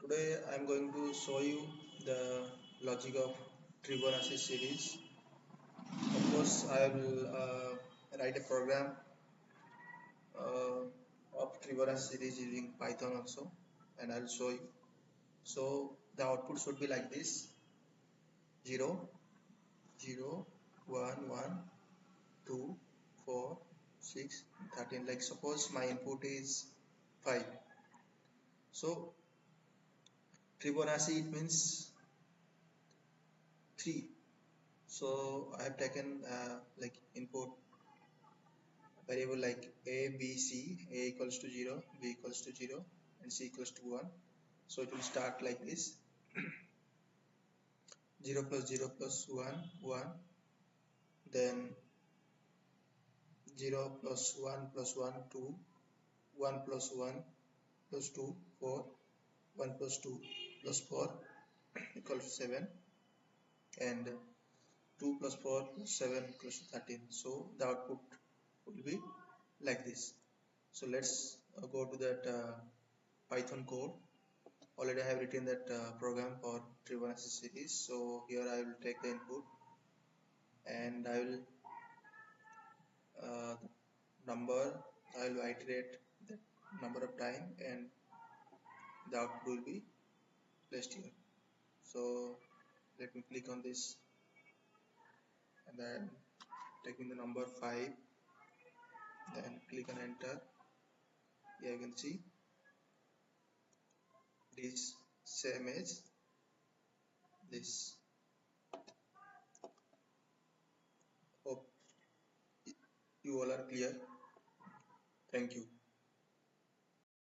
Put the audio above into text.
Today I am going to show you the logic of Tribonacci series. Of course, I will write a program of Tribonacci series using Python also, and I will show you. So the output should be like this: 0, 0, 1, 1, 2, 4, 6, 13. Like suppose my input is 5. So Tribonacci it means 3. So I have taken like input variable like a, b, c, a equals to 0, b equals to 0, and c equals to 1. So it will start like this: 0 plus 0 plus 1, 1, then 0 plus 1 plus 1, 2, 1 plus 1 plus 2, 4, 1 plus 2 plus 4 equals to 7, and 2 plus 4 plus 7 equals to 13. So the output will be like this. So let's go to that Python code. Already I have written that program for Tribonacci series. So here I will take the input and I will uh, number, I will iterate the number of time and the output will be placed here. So let me click on this and then taking the number 5, then click on enter. Here you can see this same as this. Hope you all are clear. Thank you.